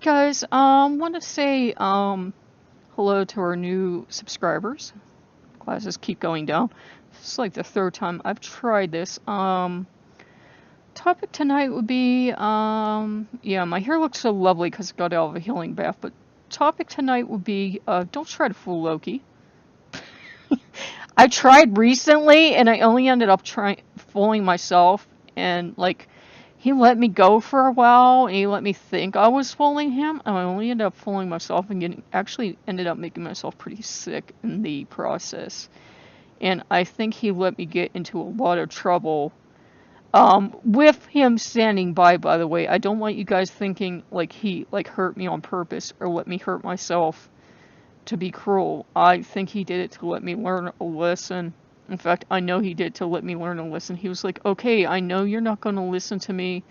guys, want to say hello to our new subscribers. Classes keep going down. This is like the third time I've tried this. Topic tonight would be yeah, my hair looks so lovely because I got out of a healing bath. But topic tonight would be don't try to fool Loki. I tried recently and I only ended up trying fooling myself, and like he let me go for a while and he let me think I was fooling him, and I only ended up fooling myself and actually ended up making myself pretty sick in the process. And I think he let me get into a lot of trouble with him standing by the way. I don't want you guys thinking like he like hurt me on purpose or let me hurt myself to be cruel. I think he did it to let me learn a lesson. In fact, I know he did to let me learn a lesson. He was like, okay, I know you're not going to listen to me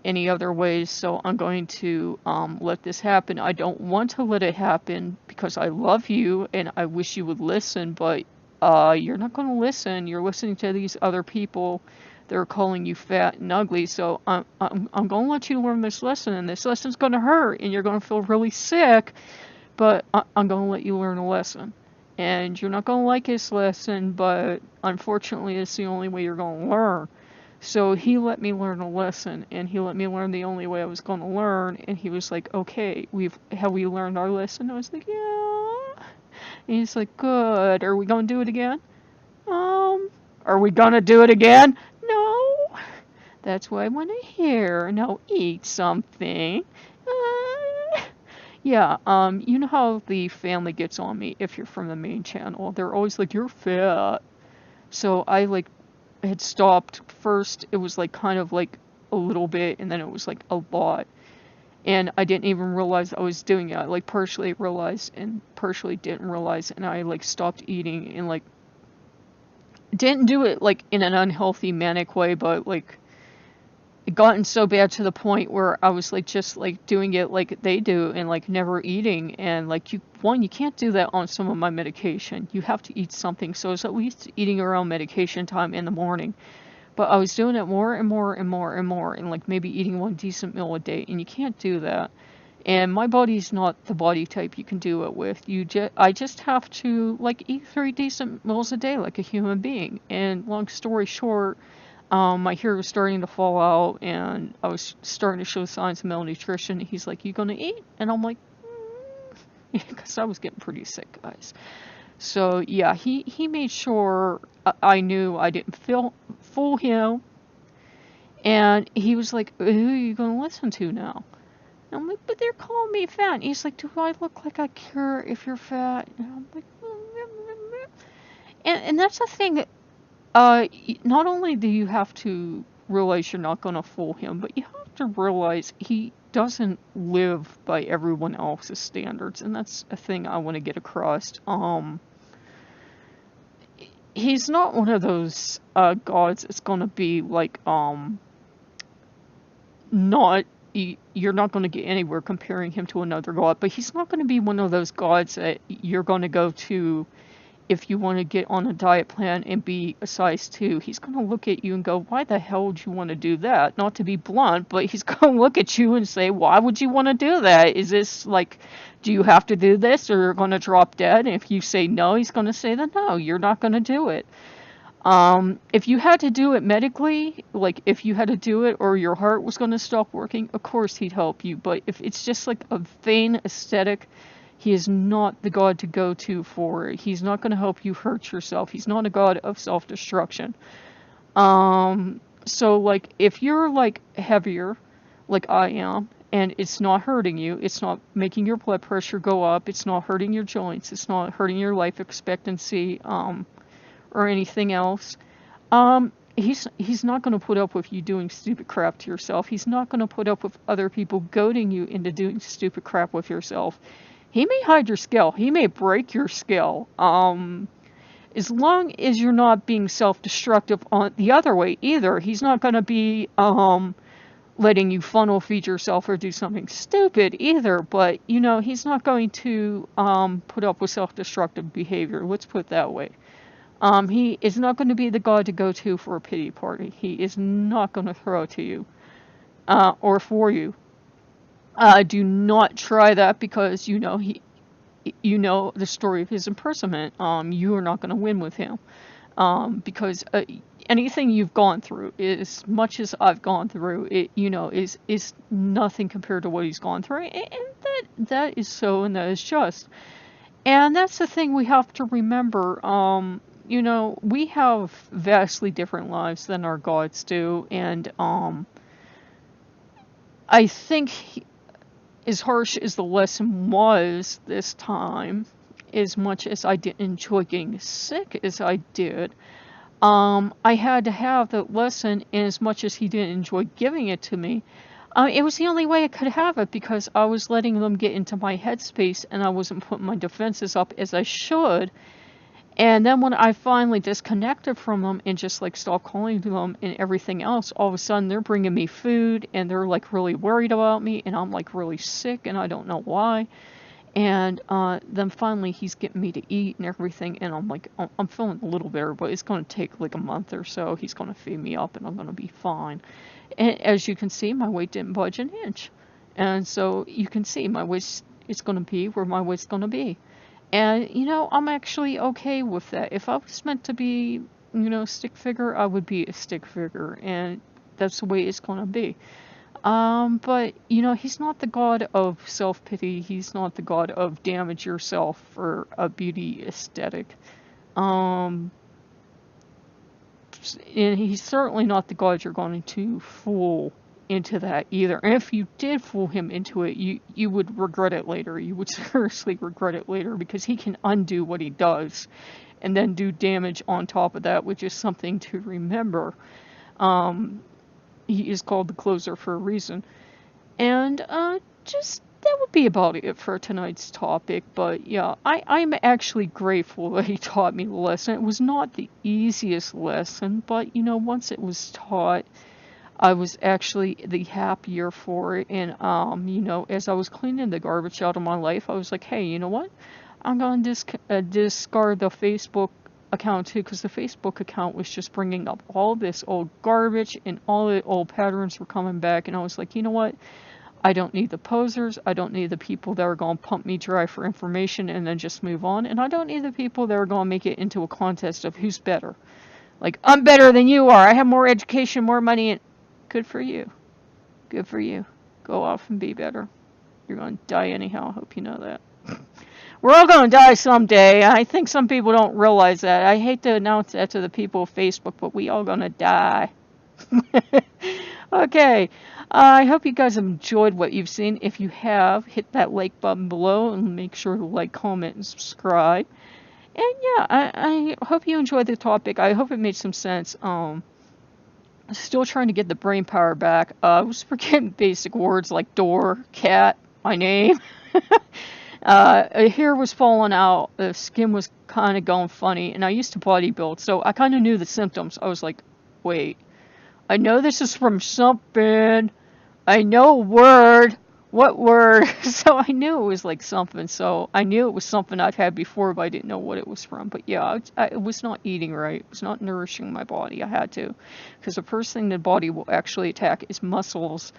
any other ways, so I'm going to let this happen. I don't want to let it happen because I love you and I wish you would listen, but you're not going to listen. You're listening to these other people. They're calling you fat and ugly, so I'm going to let you learn this lesson, and this lesson's going to hurt, and you're going to feel really sick, but I'm going to let you learn a lesson. And you're not going to like this lesson, but unfortunately it's the only way you're going to learn. So he let me learn a lesson, and he let me learn the only way I was going to learn, and he was like, okay, have we learned our lesson? I was like, yeah. And he's like, good. Are we going to do it again? Are we going to do it again? No. That's what I want to hear. Now eat something. Yeah, you know how the family gets on me if you're from the main channel. They're always like, you're fat. So I like had stopped. First it was like kind of like a little bit, and then it was like a lot. And I didn't even realize I was doing it. I like partially realized and partially didn't realize, and I like stopped eating and like didn't do it like in an unhealthy manic way, but like it gotten so bad to the point where I was like just like doing it like they do and like never eating. And like you can't do that on some of my medication. You have to eat something. So it's at least eating around medication time in the morning. But I was doing it more and more and more and more, and like maybe eating one decent meal a day, and you can't do that. And my body's not the body type you can do it with. I just have to like eat 3 decent meals a day like a human being. And long story short, my hair was starting to fall out, and I was starting to show signs of malnutrition. He's like, you gonna eat? And I'm like, because I was getting pretty sick, guys. So yeah, he made sure I knew I didn't fool him, and he was like, who are you gonna listen to now? And I'm like, but they're calling me fat. And he's like, do I look like I care if you're fat? And I'm like, and that's the thing. Not only do you have to realize you're not going to fool him, but you have to realize he doesn't live by everyone else's standards, and that's a thing I want to get across. He's not one of those gods that's going to be like not you're not going to get anywhere comparing him to another god, but he's not going to be one of those gods that you're going to go to if you want to get on a diet plan and be a size 2. He's going to look at you and go, why the hell would you want to do that? Not to be blunt, but he's going to look at you and say, why would you want to do that? Is this like, do you have to do this or you're going to drop dead? And if you say no, he's going to say that no, you're not going to do it. If you had to do it medically, like if you had to do it or your heart was going to stop working, of course he'd help you. But if it's just like a vain aesthetic, he is not the god to go to for it. He's not going to help you hurt yourself. He's not a god of self-destruction. So like if you're like heavier, like I am, and it's not hurting you, it's not making your blood pressure go up, it's not hurting your joints, it's not hurting your life expectancy, or anything else, he's not going to put up with you doing stupid crap to yourself. He's not going to put up with other people goading you into doing stupid crap with yourself. He may hide your skill. He may break your skill. As long as you're not being self-destructive on the other way either, he's not going to be letting you funnel feed yourself or do something stupid either. But, you know, he's not going to put up with self-destructive behavior. Let's put it that way. He is not going to be the god to go to for a pity party. He is not going to throw it to you or for you. Do not try that because you know the story of his imprisonment. You are not going to win with him. Because anything you've gone through, as much as I've gone through, is nothing compared to what he's gone through, and that is so, and that is just. And that's the thing we have to remember. We have vastly different lives than our gods do, and I think as harsh as the lesson was this time, as much as I didn't enjoy getting sick as I did, I had to have that lesson, and as much as he didn't enjoy giving it to me, it was the only way I could have it because I was letting them get into my headspace and I wasn't putting my defenses up as I should. And then when I finally disconnected from them and just like stopped calling to them and everything else, all of a sudden they're bringing me food and they're like really worried about me and I'm like really sick and I don't know why. And then finally he's getting me to eat and everything, and I'm like, I'm feeling a little better, but it's going to take like a month or so. He's going to feed me up and I'm going to be fine. And as you can see, my weight didn't budge an inch. And so you can see my weight is going to be where my weight's going to be. And, I'm actually okay with that. If I was meant to be, stick figure, I would be a stick figure. And that's the way it's going to be. But, he's not the god of self-pity. He's not the god of damage yourself for a beauty aesthetic. And he's certainly not the god you're going to fool into that either. And if you did fool him into it, you would regret it later. You would seriously regret it later because he can undo what he does and then do damage on top of that, which is something to remember. He is called the closer for a reason. And just that would be about it for tonight's topic. But yeah, I'm actually grateful that he taught me the lesson. It was not the easiest lesson, but once it was taught, I was actually the happier for it. And as I was cleaning the garbage out of my life, I was like, hey, you know what? I'm going to discard the Facebook account too, because the Facebook account was just bringing up all this old garbage and all the old patterns were coming back, and I was like, you know what, I don't need the posers, I don't need the people that are going to pump me dry for information and then just move on, and I don't need the people that are going to make it into a contest of who's better. Like, I'm better than you are, I have more education, more money, and good for you, go off and be better. You're going to die anyhow, I hope you know that. We're all going to die someday. I think some people don't realize that. I hate to announce that to the people of Facebook, but we all going to die. Okay. I hope you guys have enjoyed what you've seen. If you have, hit that like button below and make sure to like, comment, and subscribe. And yeah, I hope you enjoyed the topic. I hope it made some sense. Still trying to get the brain power back. I was forgetting basic words like door, cat, my name. Hair was falling out, the skin was kind of going funny, and I used to bodybuild, so I kind of knew the symptoms. I was like, wait, I know this is from something, I know a word, what word? So I knew it was like something, so I knew it was something I've had before, but I didn't know what it was from. But yeah, I was not eating right, it was not nourishing my body. I had to, because the first thing the body will actually attack is muscles,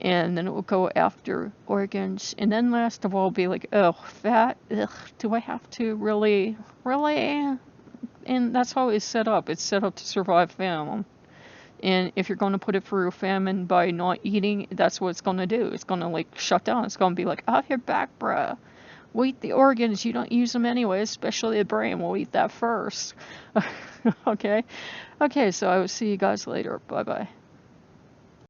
and then it will go after organs, and then last of all be like, oh, fat, ugh, do I have to really, and that's how it's set up. It's set up to survive famine, and if you're going to put it through a famine by not eating, that's what it's going to do. It's going to like shut down. It's going to be like, oh, you're back, bruh. We'll eat the organs, you don't use them anyway, especially the brain. We'll eat that first. Okay, so I will see you guys later. Bye bye.